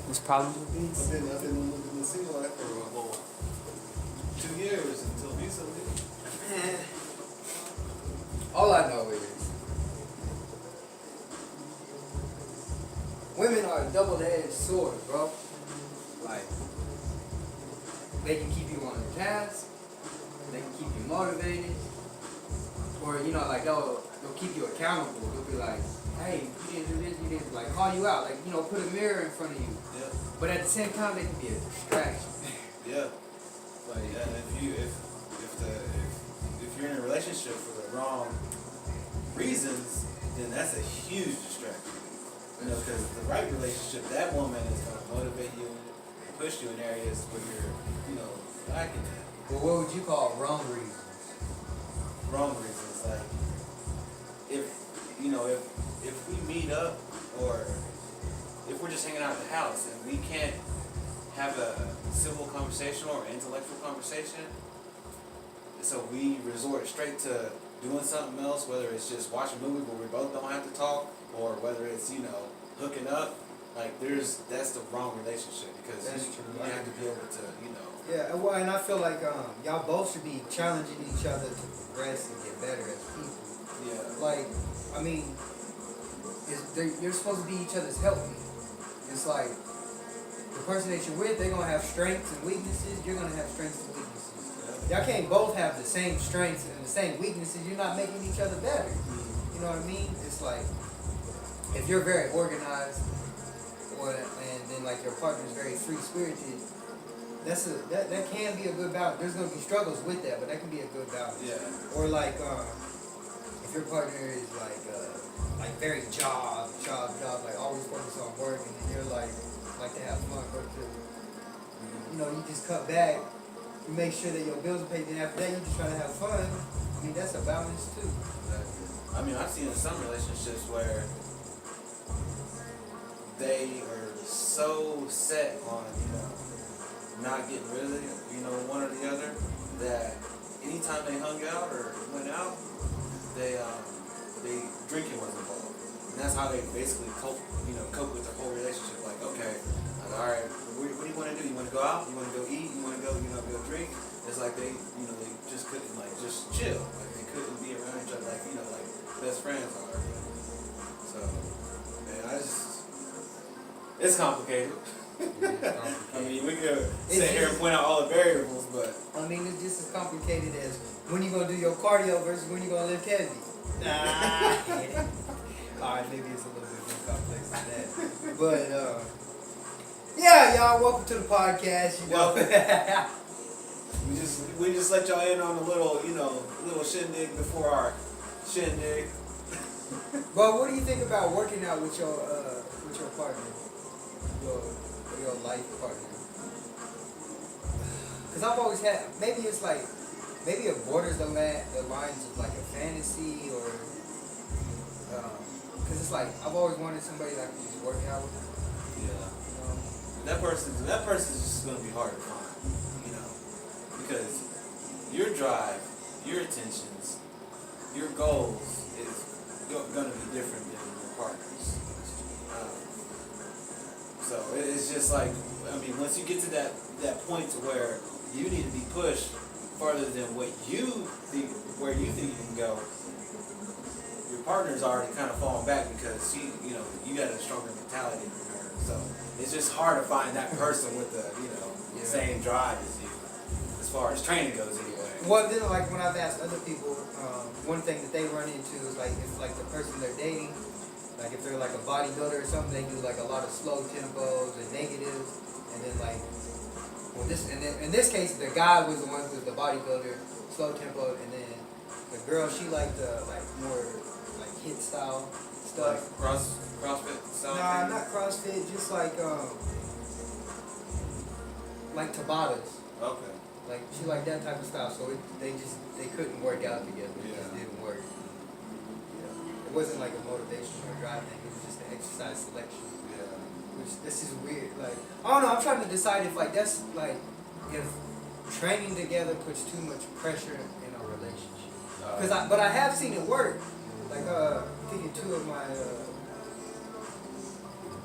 There's problems with beats. I've been living the single life for a whole 2 years until recently. All I know is women are a double-edged sword, bro. Like, they can keep you on task, they can keep you motivated, or like they'll keep you accountable. They'll be like, hey, you didn't do this, you didn't like call you out, like put a mirror in front of you. Yeah. But at the same time, they can be a distraction. Yeah. Like, and if you're in a relationship for the wrong reasons, then that's a huge distraction. Because the right relationship, that woman is going to motivate you and push you in areas where you're, lacking at. Well, what would you call wrong reasons? Wrong reasons, like if we meet up or if we're just hanging out at the house and we can't have a civil conversation or intellectual conversation, so we resort straight to doing something else, whether it's just watching a movie where we both don't have to talk, or whether it's hooking up. Like that's the wrong relationship, because you have to be able to Yeah, well, and I feel like y'all both should be challenging each other to progress and get better as people. Yeah. Like, I mean, you're supposed to be each other's helpmate. It's like the person that you're with, they're gonna have strengths and weaknesses. You're gonna have strengths and weaknesses. Y'all can't both have the same strengths and the same weaknesses. You're not making each other better. You know what I mean? It's like if you're very organized, and then like your partner's very free spirited. That can be a good balance. There's gonna be struggles with that, but that can be a good balance. Yeah. Or like if your partner is like very job, like always focused on work, and then you're like to have fun, go to you just cut back. You make sure that your bills are paid, then after that you just try to have fun. I mean, that's a balance too. I mean, I've seen in some relationships where they are so set on not getting rid of it, one or the other, that anytime they hung out or went out, they drinking was involved, and that's how they basically cope with their whole relationship. Like, okay, all right, what do you want to do? You want to go out? You want to go eat? You want to go go drink? It's like they they just couldn't just chill. Like they couldn't be around each other like like best friends are. So, man, it's complicated. I mean, we could sit here and point out all the variables, but I mean, it's just as complicated as when you gonna do your cardio versus when you gonna lift heavy. Alright, maybe it's a little bit more complex than that. But yeah, y'all, welcome to the podcast. We just let y'all in on a little little shindig before our shindig. But what do you think about working out with your partner? Your life partner. Because I've always had, maybe it borders the lines of like a fantasy, or because it's like I've always wanted somebody that I can just work out with. Yeah. That person's just gonna be hard to find, because your drive, your intentions, your goals is gonna be different than your partner's. So it's just like, I mean, once you get to that point to where you need to be pushed farther than where you think you can go, your partner's already kind of falling back because you got a stronger mentality than her. So it's just hard to find that person with the same drive as you, as far as training goes anyway. Well, then like when I've asked other people, one thing that they run into is like if like the person they're dating, like if they're like a bodybuilder or something, they do like a lot of slow tempos and negatives, and then like, in this case the guy was the one who was the bodybuilder, slow tempo, and then the girl, she liked the like more like hit style stuff. Like CrossFit style? Nah, not CrossFit, just like Tabatas. Okay. Like she liked that type of style, so they couldn't work out together. It just didn't work. It wasn't like a motivation or drive thing. It was just an exercise selection. Yeah. Which this is weird. Like I don't know. I'm trying to decide if like that's like if training together puts too much pressure in a relationship. But I have seen it work. Like thinking two of my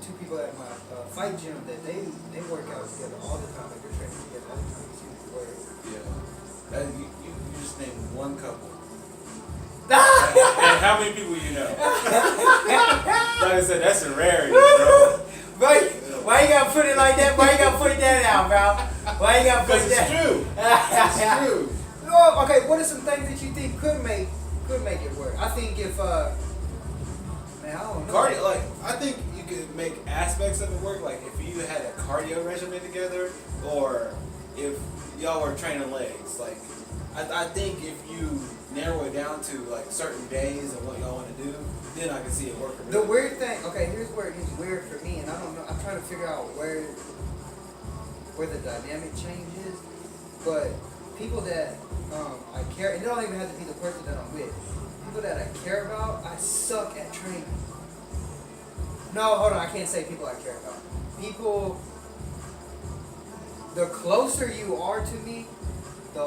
two people at my fight gym that they work out together all the time. Like they're training together all the time. You see the word. Yeah. You just named one couple. And how many people you know? Like I said, that's a rarity, bro. Right? Why you gotta put it like that? Why you gotta put that out, bro? Why you gotta put Because that? it's true. It's true. No, okay. What are some things that you think could make it work? I think if man, I don't know. Cardio, like, I think you could make aspects of it work. Like, if you had a cardio regimen together, or if y'all were training legs. Like, I think if you narrow it down to like certain days and what y'all want to do, then I can see it working. The weird thing, okay, here's where it gets weird for me, and I don't know. I'm trying to figure out where the dynamic change is. But people that I care, and it don't even have to be the person that I'm with. People that I care about, I suck at training. No, hold on, I can't say people I care about. People, the closer you are to me, the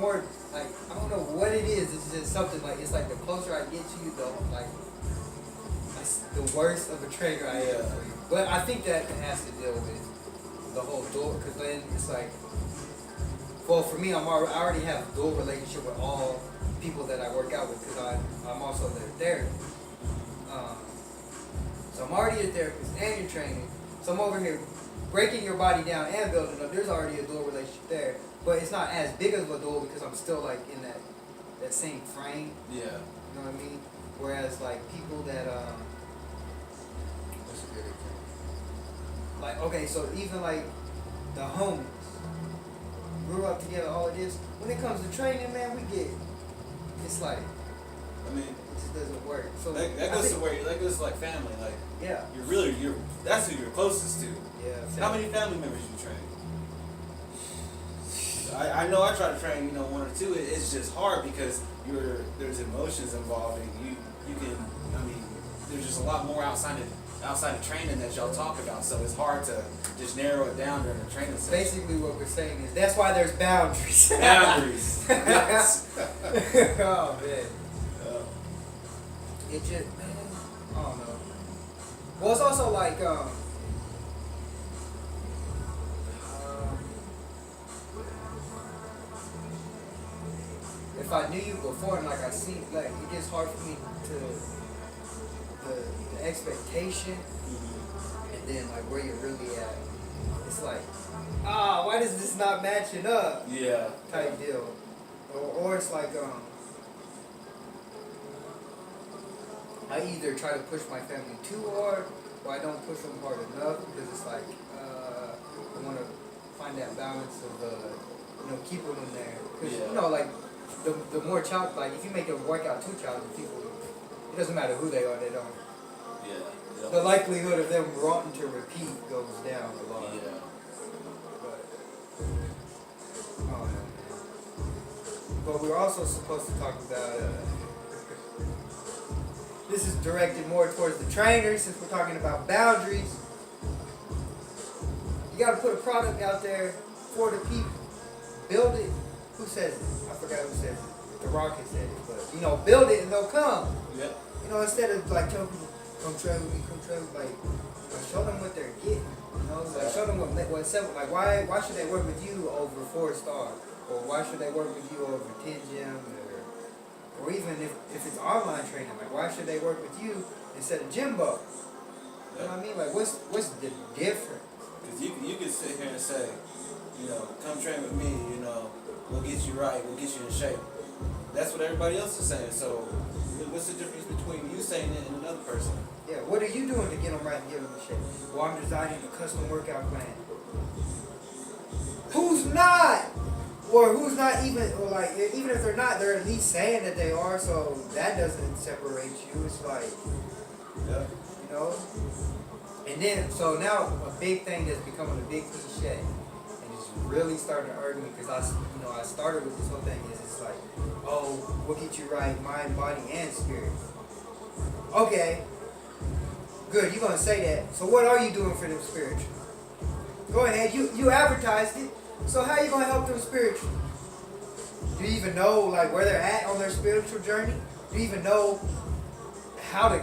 more, like, I don't know what it is. It's just something like, it's like the closer I get to you, the worse of a trainer I am for you. But I think that has to deal with the whole dual, because then it's like, well, for me, I already have a dual relationship with all people that I work out with, because I'm also their therapist. So I'm already a therapist and you're training. So I'm over here breaking your body down and building up. There's already a dual relationship there, but it's not as big of a dual because I'm still like in that same frame. Yeah. You know what I mean? Whereas like people that what's a good example? Like, okay, so even like the homies grew up together, all of this. When it comes to training, man, it's like, I mean, it just doesn't work. So that goes to like family. Like, yeah, that's who you're closest to. yeah. How many family members you train? I know I try to train, one or two. It's just hard because there's emotions involved, and you can. I mean, there's just a lot more outside of training that y'all talk about. So it's hard to just narrow it down during the training session. Basically, what we're saying is that's why there's boundaries. Boundaries. Yes. Oh man. It just, man, I don't know. Well, it's also like, if I knew you before and like I see, like it gets hard for me to the expectation and then like where you're really at. It's like, why does this not matching up? Yeah. Type deal, or it's like I either try to push my family too hard, or I don't push them hard enough because it's like I want to find that balance of keeping them there. Because like the more child, like if you make a workout too challenging, people, it doesn't matter who they are, they don't. Yeah. The likelihood of them wanting to repeat goes down a lot. Yeah. But I don't know, man. But we're also supposed to talk about. This is directed more towards the trainers since we're talking about boundaries. You got to put a product out there for the people. Build it. Who says it? I forgot who says it. The Rocket said it. But, build it and they'll come. Yep. Instead of like telling people, come train with me, like, show them what they're getting. Like show them what's up. Like why should they work with you over 4-star? Or why should they work with you over 10 gym? Or even if it's online training, like why should they work with you instead of Jimbo? You know what I mean? Like what's the difference? Because you can sit here and say, come train with me, we'll get you right, we'll get you in shape. That's what everybody else is saying. So what's the difference between you saying it and another person? Yeah, what are you doing to get them right and get them in shape? Well, I'm designing a custom workout plan. Who's not? Or who's not even, or like, even if they're not, they're at least saying that they are, so that doesn't separate you. It's like, And then, so now a big thing that's becoming a big cliche, and it's really starting to irk me because I started with this whole thing is it's like, we'll get you right, mind, body, and spirit. Okay, good, you're gonna say that. So what are you doing for them spiritually? Go ahead, you advertised it. So how are you gonna help them spiritually? Do you even know like where they're at on their spiritual journey? Do you even know how to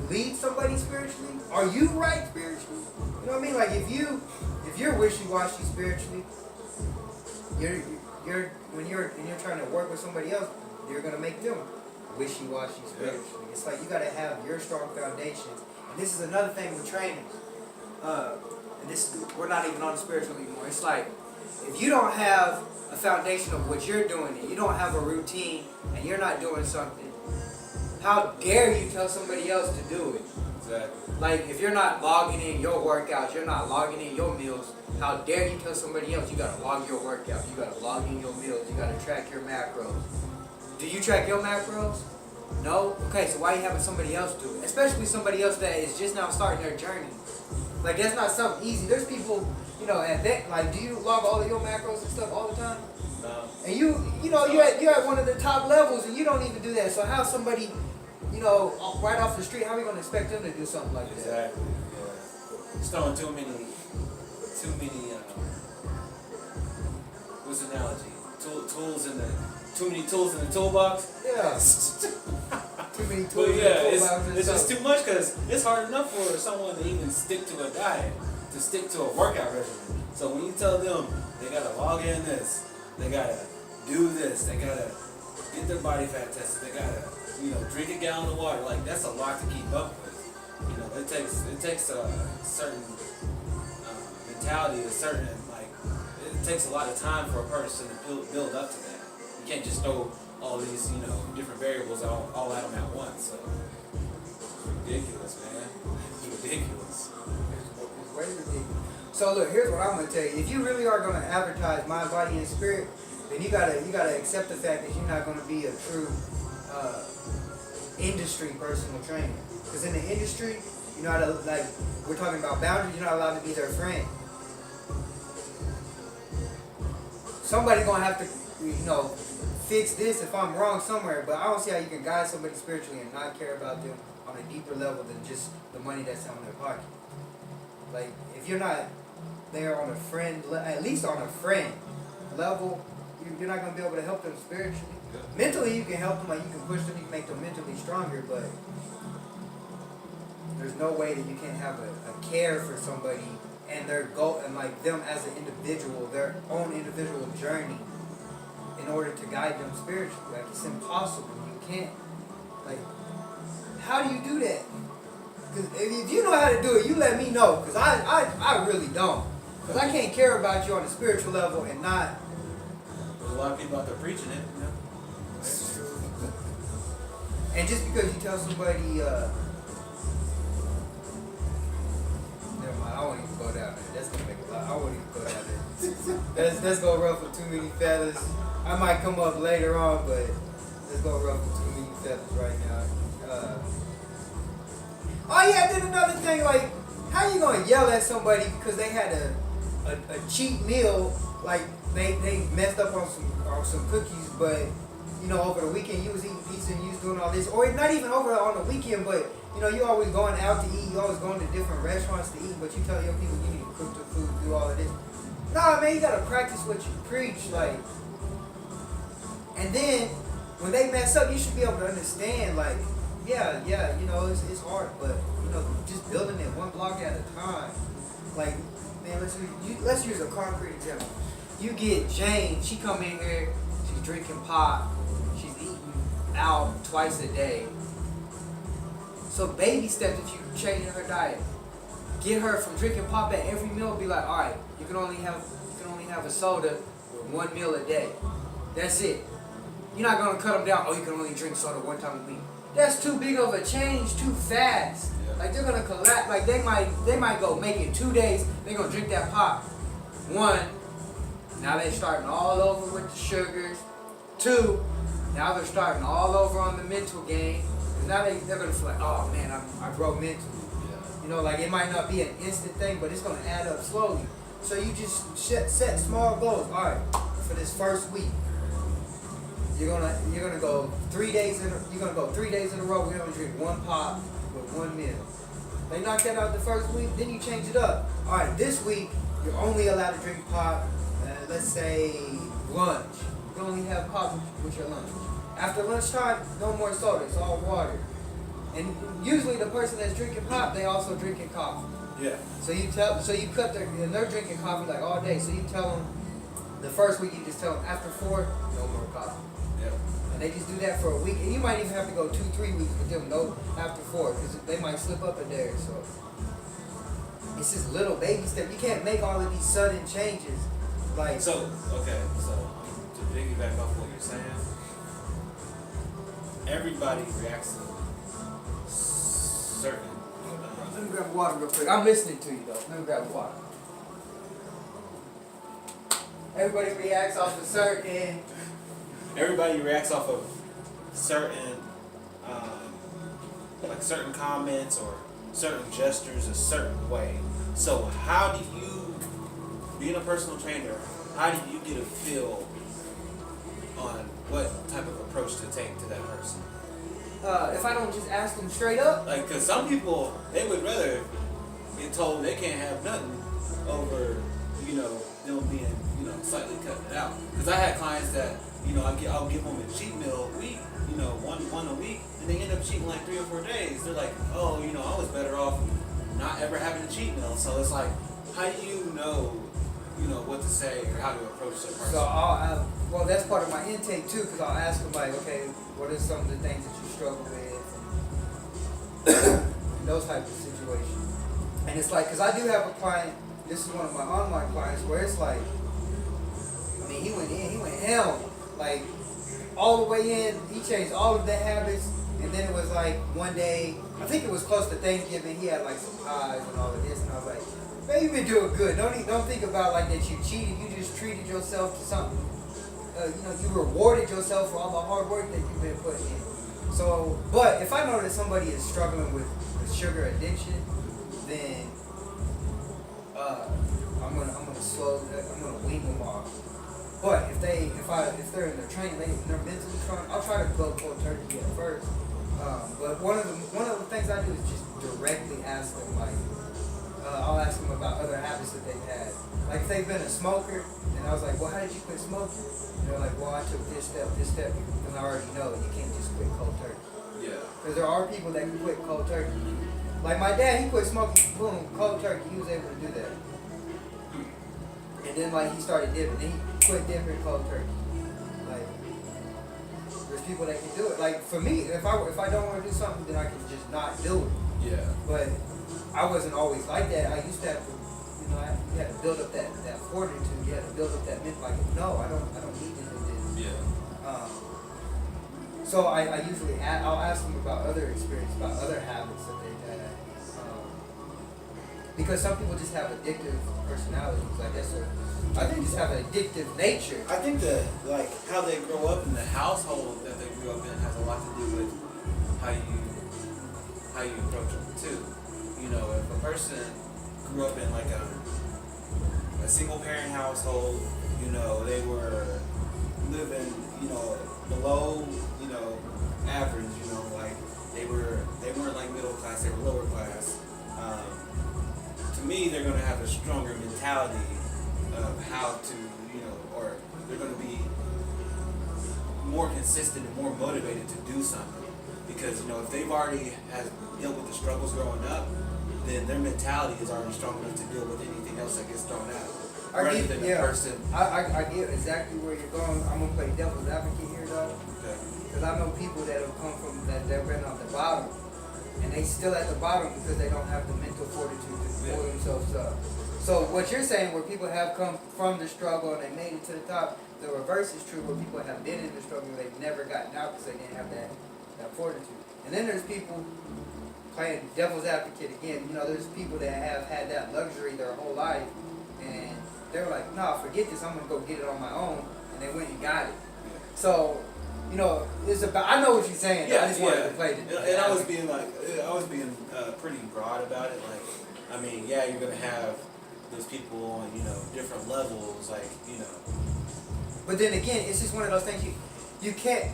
lead somebody spiritually? Are you right spiritually? You know what I mean? Like if you're wishy-washy spiritually, when you're trying to work with somebody else, you're gonna make them wishy-washy spiritually. It's like you gotta have your strong foundation. And this is another thing with trainers. And this we're not even on the spiritual anymore. It's like if you don't have a foundation of what you're doing and you don't have a routine and you're not doing something, how dare you tell somebody else to do it? Exactly. Like if you're not logging in your workouts, you're not logging in your meals, how dare you tell somebody else you gotta log your workout, you gotta log in your meals, you gotta track your macros. Do you track your macros? No? Okay, so why are you having somebody else do it? Especially somebody else that is just now starting their journey. Like that's not something easy. There's people, at that, like, do you log all of your macros and stuff all the time? No. And you're at one of the top levels and you don't even do that. So how somebody, right off the street, how are we gonna expect them to do something like that? Exactly. Yeah. Just throwing too many. What's the analogy? Too many tools in the toolbox. Yeah. Too many tools. But yeah, in the it's toolbox and just stuff. too much because it's hard enough for someone to even stick to a diet, to stick to a workout regimen. So when you tell them they gotta log in this, they gotta do this, they gotta get their body fat tested, they gotta drink a gallon of water. Like that's a lot to keep up with. It takes a certain mentality, it takes a lot of time for a person to build up to that. You can't just throw all these different variables all at them at once. So it's ridiculous, man. It's ridiculous. It's way ridiculous. So look, here's what I'm gonna tell you. If you really are gonna advertise mind, body, and spirit, then you gotta accept the fact that you're not gonna be a true industry personal trainer. Because in the industry, you're not we're talking about boundaries. You're not allowed to be their friend. Somebody's gonna have to, fix this if I'm wrong somewhere. But I don't see how you can guide somebody spiritually and not care about them on a deeper level than just the money that's in their pocket. Like if you're not there on a friend, at least on a friend level, you're not gonna be able to help them spiritually. Yeah. Mentally, you can help them, like you can push them, you can make them mentally stronger, but there's no way that you can't have a care for somebody and their goal and like them as an individual, their own individual journey in order to guide them spiritually. Like it's impossible. You can't. Like, how do you do that? Because if you know how to do it, you let me know. Because I really don't. Because I can't care about you on a spiritual level and not. There's a lot of people out there preaching it. And just because you tell somebody, never mind, I won't even go down there. That's gonna make a lot. I won't even go down there. Let's go ruffle too many feathers. I might come up later on, but let's go ruffle too many feathers right now. Oh yeah, then another thing, like, how you gonna yell at somebody because they had a cheap meal, like they messed up on some cookies, but over the weekend you was eating pizza and you was doing all this, or not even over on the weekend, but you always going out to eat, you always going to different restaurants to eat, but you tell your people you need to cook the food, do all of this. Nah, man, you gotta practice what you preach, like. And then when they mess up, you should be able to understand, like, yeah, it's hard, but just building it one block at a time. Like, man, let's use a concrete example. You get Jane, she come in here, she's drinking pop, she's eating out twice a day. So baby steps if you changing her diet. Get her from drinking pop at every meal, be like, all right, you can only have a soda with one meal a day. That's it. You're not gonna cut them down. Oh, you can only drink soda one time a week. That's too big of a change, too fast. Yeah. Like they're gonna collapse. Like they might go make it 2 days. They're gonna drink that pop. 1, now they're starting all over with the sugars. 2, now they're starting all over on the mental game. And now they're gonna feel like, oh man, I grow mentally. Yeah. Like it might not be an instant thing, but it's gonna add up slowly. So you just set small goals. All right, for this first week, you're gonna go 3 days in a row. We're gonna drink one pop with one meal. They knock that out the first week, then you change it up. All right, this week you're only allowed to drink pop. Let's say lunch. You can only have pop with your lunch. After lunchtime, no more soda. It's all water. And usually the person that's drinking pop, they also drinking coffee. Yeah. So you cut their, and they're drinking coffee like all day. So you tell them, the first week you just tell them after 4, no more coffee. Yeah. And they just do that for a week, and you might even have to go 2-3 weeks with them, no after 4, because they might slip up in there. So it's just little baby steps. You can't make all of these sudden changes. Like So to piggyback off what you're saying, everybody reacts to certain. let me grab water real quick. I'm listening to you though. Let me grab water. Everybody reacts off of certain. Everybody reacts off of certain, like certain comments or certain gestures a certain way. So how do you, being a personal trainer, how do you get a feel on what type of approach to take to that person? If I don't just ask them straight up. Like, cause some people, they would rather get told they can't have nothing over, them being, slightly cutting it out. Cause I had clients that, I'll give them a cheat meal a week, one a week, and they end up cheating like 3 or 4 days. They're like, oh, I was better off not ever having a cheat meal. So it's like, how do you know, what to say or how to approach that person? So well, that's part of my intake too, because I'll ask them like, okay, what are some of the things that you struggle with, and those types of situations. And it's like, because I do have a client. This is one of my online clients where it's like, he went ham, like all the way in. He changed all of the habits, and then it was like one day, I think it was close to Thanksgiving. He had like some pies and all of this, and I was like, man, you've been doing good. Don't think about like that you cheated. You just treated yourself to something. You rewarded yourself for all the hard work that you've been putting in. So, but if I know that somebody is struggling with sugar addiction, then I'm gonna wean them off. But if they're in their training, they're mentally strong, I'll try to go cold turkey at first. But one of the things I do is just directly ask them, like, I'll ask them about other habits that they've had. Like if they've been a smoker, and I was like, well, how did you quit smoking? And they're like, well, I took this step, and I already know you can't just quit cold turkey. Yeah. Because there are people that can quit cold turkey. Like my dad, he quit smoking, boom, cold turkey. He was able to do that. And then like he started dipping, then he quit dipping cold turkey. Like there's people that can do it. Like for me, if I don't want to do something, then I can just not do it. Yeah. But I wasn't always like that. I used to have to, you had to build up that fortitude. You had to build up that mental. Like, no, I don't need to do this. Yeah. So I usually I'll ask them about other experience, about other habits that they've had. Because some people just have addictive personalities. Like that's I think just have an addictive nature. I think that like how they grow up in the household that they grew up in has a lot to do with how you approach them too. If a person grew up in like a single parent household, they were living, below, average, like they weren't like middle class, they were lower class. To me, they're gonna have a stronger mentality of how to, or they're gonna be more consistent and more motivated to do something. Because, if they've already dealt with the struggles growing up, then their mentality is already strong enough to deal with anything else that gets thrown at them. Rather than a person. I get exactly where you're going. I'm gonna play devil's advocate here though. Okay. Because I know people that have come from that they've been on the bottom, and they still at the bottom because they don't have the mental fortitude to pull themselves up. So what you're saying, where people have come from the struggle and they made it to the top, the reverse is true. Where people have been in the struggle, they've never gotten out because they didn't have that fortitude. And then there's people playing devil's advocate again. There's people that have had that luxury their whole life, and they're like, no, forget this. I'm gonna go get it on my own, and they went and got it. So, it's about. I know what you're saying. Yeah, I just wanted to play the. And I was being pretty broad about it. Like, I mean, yeah, you're gonna have those people on different levels, like But then again, it's just one of those things you can't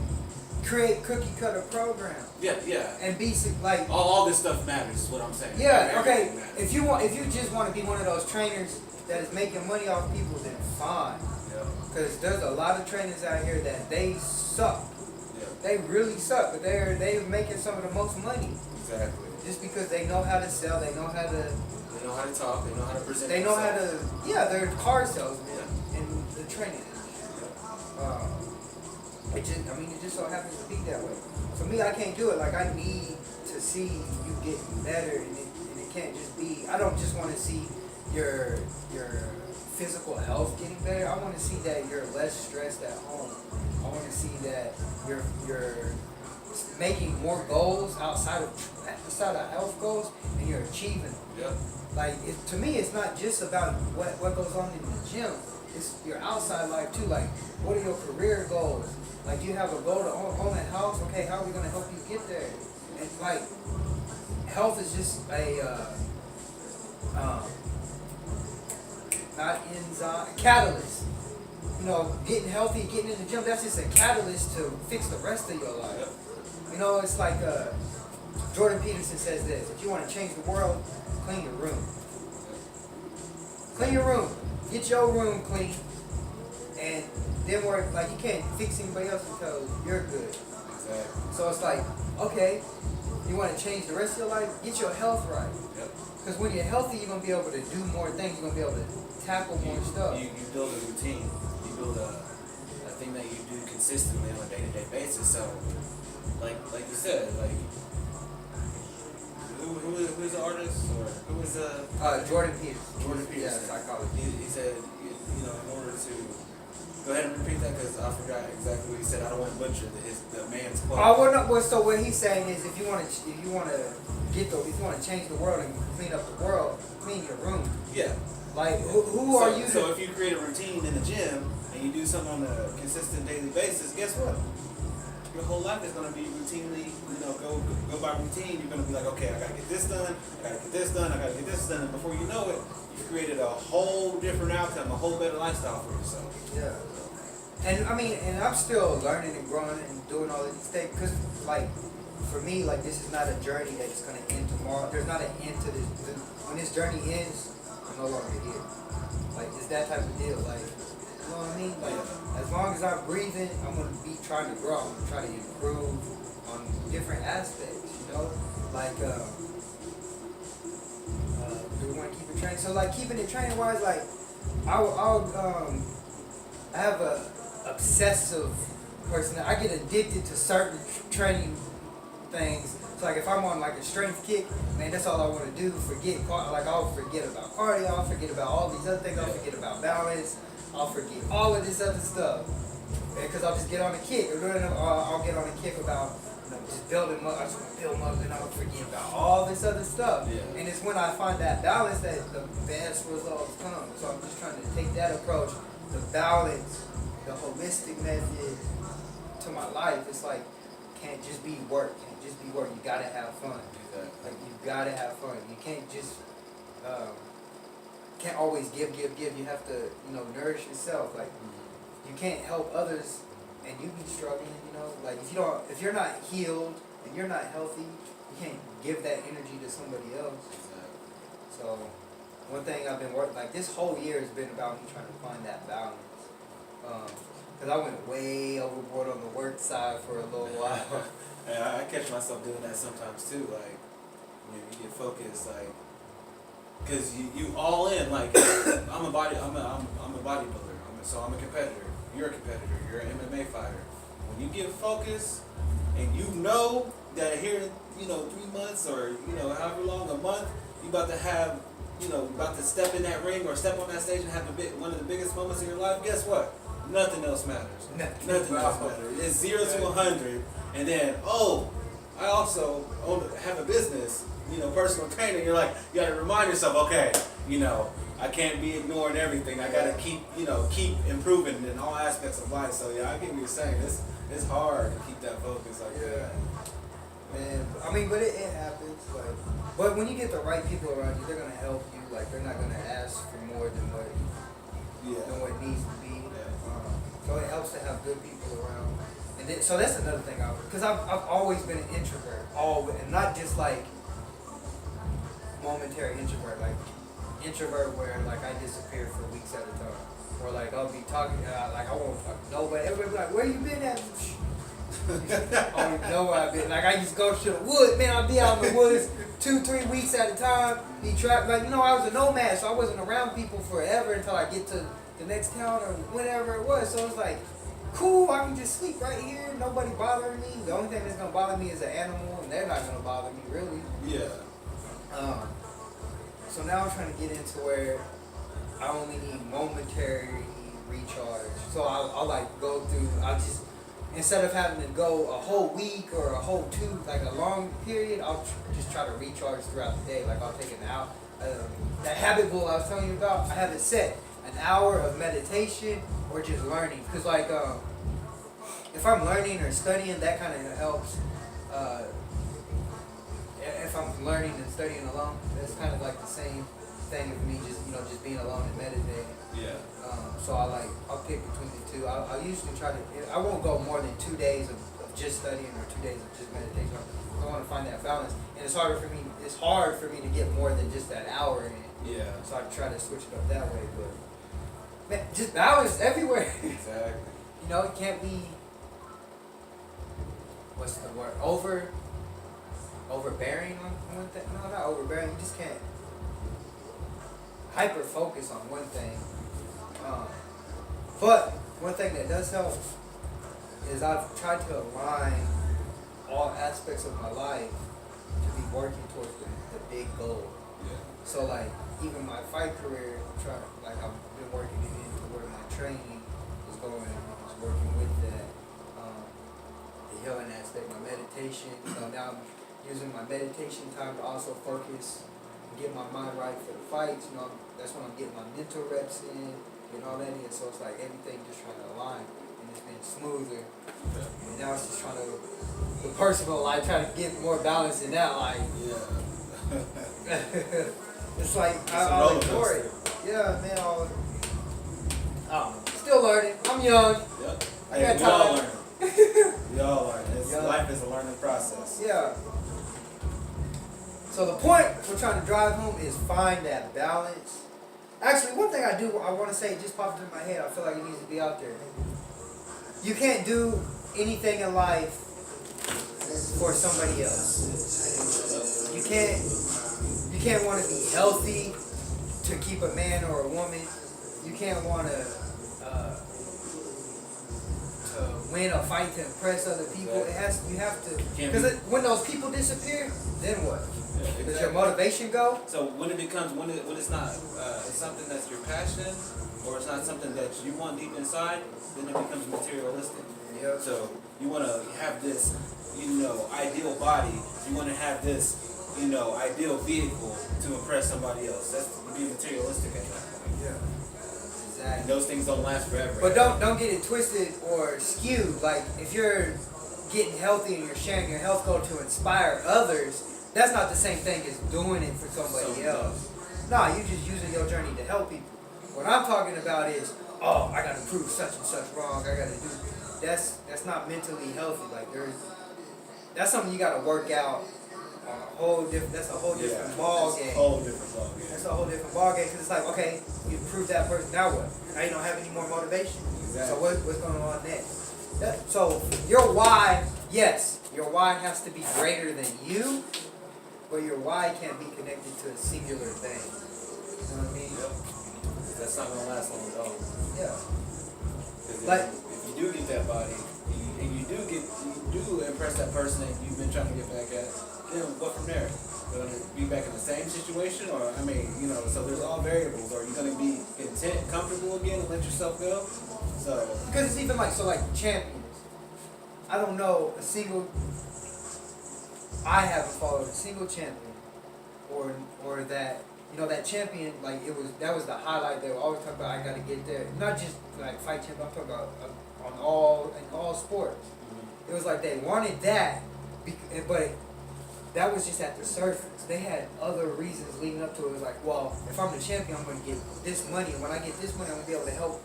create cookie cutter programs. Yeah. And be like all this stuff matters. Is what I'm saying. Yeah. Okay. Matters. If you just want to be one of those trainers that is making money off people, then fine. Yeah. Because there's a lot of trainers out here that they suck. Yeah. they really suck, but they're making some of the most money Exactly. just because they know how to sell, they know how to, They know how to talk. They know how to present. they know how themselves. to, yeah, they're car salesmen in the training. It just so happens to be that way. For me, I can't do it. Like, I need to see you getting better, and it can't just be. I don't just want to see your physical health getting better. I want to see that you're less stressed at home. I want to see that you're making more goals outside of health goals, and you're achieving them. Yep. Like, to me, it's not just about what goes on in the gym. It's your outside life too. Like, what are your career goals? Like, do you have a goal to own a house? Okay, how are we gonna help you get there? And like, health is just a catalyst. You know, getting healthy, getting in the gym, that's just a catalyst to fix the rest of your life. Yep. You know, it's like Jordan Peterson says this: if you want to change the world, clean your room. Clean your room. Get your room clean, and then work. Like, you can't fix anybody else until you're good. Exactly. So it's like, okay, you want to change the rest of your life? Get your health right. Yep. Because when you're healthy, you're gonna be able to do more things. You're gonna be able to tackle more stuff. You build a routine. You build a thing that you do consistently on a day-to-day basis. So, like you said, like who's the artist or who is the Jordan Peterson. Jordan Peterson. Yeah, psychologist. He said, you know, in order to go ahead and repeat that because I forgot exactly what he said. I don't want to butcher the man's quote. Oh, well, no, well, so what he's saying is, if you want to change the world and clean up the world, clean your room. Yeah. Like, who are you? So if you create a routine in the gym and you do something on a consistent daily basis, guess what? Your whole life is going to be routinely, go by routine. You're going to be like, okay, I got to get this done, I got to get this done, I got to get this done. And before you know it, you've created a whole different outcome, a whole better lifestyle for yourself. Yeah. And and I'm still learning and growing and doing all of these things. Because, like, for me, like, this is not a journey that's going to end tomorrow. There's not an end to this. When this journey ends, I'm no longer here. Like, it's that type of deal. Like, you know what I mean? Like, as long as I'm breathing, I'm going to be trying to grow. I'm going to try to improve on different aspects, you know? Like, do we want to keep it training? So, like, keeping it training wise, like, I have a obsessive person. I get addicted to certain training things. So, like, if I'm on, like, a strength kick, man, that's all I want to do. I'll forget about cardio. I'll forget about all these other things. I'll forget about balance. I'll forget all of this other stuff. Because I'll just get on a kick. Or I'll get on a kick about, just building muscle. I just want to build muscle, and I'll forget about all this other stuff. Yeah. And it's when I find that balance that the best results come. So I'm just trying to take that approach, the balance, the holistic method to my life. It's like, can't just be work. Can't just be work. You gotta have fun. Exactly. Like, you gotta have fun. You can't just can't always give. You have to, nourish yourself. Like, you can't help others and you be struggling, like, if you're not healed and you're not healthy, you can't give that energy to somebody else. Exactly. So, one thing I've been working, like, this whole year has been about me trying to find that balance. Because I went way overboard on the work side for a little while. Yeah, I catch myself doing that sometimes too. Like, you get focused, like, cause you all in. Like, I'm a bodybuilder. So I'm a competitor. You're a competitor. You're an MMA fighter. When you get focused, and you know that here, 3 months or however long, a month, you about to have, about to step in that ring or step on that stage and have one of the biggest moments of your life. Guess what? Nothing else matters. Nothing else matters. It's 0 to 100, and then I also have a business, personal training. You're like, you gotta remind yourself, okay, I can't be ignoring everything. I gotta keep improving in all aspects of life. So yeah, I get what you're saying. It's hard to keep that focus like that. Man, but it happens. Like, but when you get the right people around you, they're gonna help you. Like, they're not gonna ask for more than what needs to be. So it helps to have good people around. And then, so that's another thing. Because I've always been an introvert, and not just like momentary introvert, like introvert where like I disappear for weeks at a time, or like I'll be talking, like I won't talk to nobody. Everybody be like, "Where you been at?" I don't even know where I've been. Like I used to go to the woods, man. I'd be out in the woods 2-3 weeks at a time. Be trapped. Like I was a nomad, so I wasn't around people forever until I get to the next town or whenever it was. So it's like, cool. I can just sleep right here. Nobody bothering me. The only thing that's gonna bother me is an animal, and they're not gonna bother me really. Yeah. So now I'm trying to get into where I only need momentary recharge. So I'll like go through. I'll just instead of having to go a whole week or a whole like a long period, I'll just try to recharge throughout the day. Like I'll take an hour. That habit bowl I was telling you about, I have it set an hour of meditation or just learning. Cause like if I'm learning or studying, that kind of helps. If I'm learning and studying alone, it's kind of like the same thing with me, just being alone and meditating. Yeah. So I'll pick between the two. I'll usually try to. I won't go more than 2 days of just studying or 2 days of just meditation. I want to find that balance, and it's hard for me to get more than just that hour in. Yeah. So I try to switch it up that way, but man, just balance everywhere. Exactly. It can't be. What's the word? Overbearing on one thing. No, not overbearing. You just can't hyper focus on one thing. But one thing that does help is I've tried to align all aspects of my life to be working towards the big goal. Yeah. So like even my fight career, I've been working it into where my training is going. I was working with that, the healing aspect, my meditation. Now I'm using my meditation time to also focus and get my mind right for the fights. That's when I'm getting my mental reps in, getting all that in. So it's like everything just trying to align, and it's been smoother. And now it's just trying to, the personal life, trying to get more balance in that life. Yeah. It's like, It's a I'll roller ignore it. coaster. Yeah, man, still learning. I'm young. Yep. I Hey, got we all time. learn. We all learn. Yeah. Life is a learning process. Yeah. So the point we're trying to drive home is find that balance. Actually, one thing I want to say, it just popped into my head. I feel like it needs to be out there. You can't do anything in life for somebody else. You can't want to be healthy to keep a man or a woman. You can't want to win a fight to impress other people. You have to, because when those people disappear, then what? Yeah, Does your motivation go? So when it becomes when it's not it's something that's your passion, or it's not something that you want deep inside, then it becomes materialistic. Yep. So you want to have this, ideal body. You want to have this, ideal vehicle to impress somebody else. That's being materialistic at that point. Yeah. And Exactly. those things don't last forever. But don't get it twisted or skewed. Like if you're getting healthy and you're sharing your health goal to inspire others, that's not the same thing as doing it for somebody else. Nah, you're just using your journey to help people. What I'm talking about is, I gotta prove such and such wrong. I gotta do. That's not mentally healthy. Like that's something you gotta work out on a whole different. That's a whole different ball game. A whole different ball game. That's a whole different ballgame because it's like, okay, you proved that person, now what? Now you don't have any more motivation. Exactly. So what's going on next? So your why, yes, your why has to be greater than you, but your why can't be connected to a singular thing. You know what I mean? Yep. That's not gonna last long at all. Yeah. Because if you do get that body, and you do impress that person that you've been trying to get back at, then what from there? You're gonna be back in the same situation, or so there's all variables. Are you gonna be content, comfortable again, and let yourself go? So Because it's even like champions. I don't know a single. I haven't followed a single champion, or that that champion that was the highlight. They were always talking about. I got to get there. Not just like fight champion. I'm talking about in all sports. It was like they wanted that, but that was just at the surface. They had other reasons leading up to it. It was like, well, if I'm the champion, I'm going to get this money. And when I get this money, I'm going to be able to help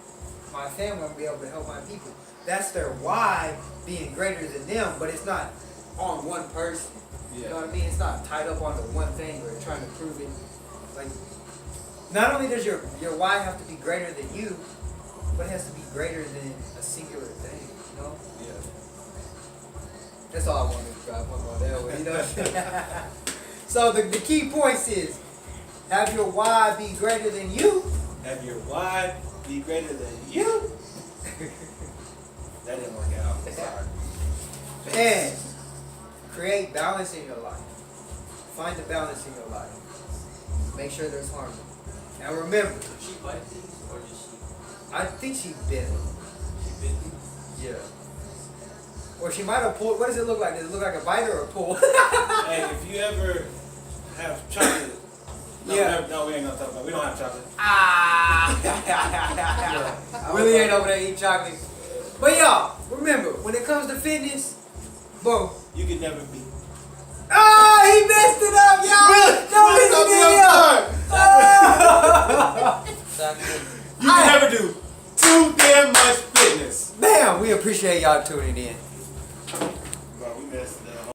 my family. I'm going to be able to help my people. That's their why being greater than them, but it's not on one person. You know what I mean? It's not tied up onto one thing or trying to prove it. Like, not only does your why have to be greater than you, but it has to be greater than a singular thing, Yeah. That's all I wanted to drop one more that way, you know. So the key points is have your why be greater than you. Have your why be greater than you. That didn't work out. I'm sorry. And create balance in your life. Find the balance in your life. Make sure there's harmony. Now remember, Did she bite these or did she? I think she bit him. She bit these? Yeah. Or she might have pulled. What does it look like? Does it look like a bite or a pull? Hey, if you ever have chocolate, no, Yeah. no, we ain't gonna talk about. We don't have chocolate. Really ain't over there eating chocolate. But y'all, remember, when it comes to fitness, boom. You can never beat. Oh, he messed it up, y'all. Don't listen to him. You can never do too damn much fitness. Man, we appreciate y'all tuning in.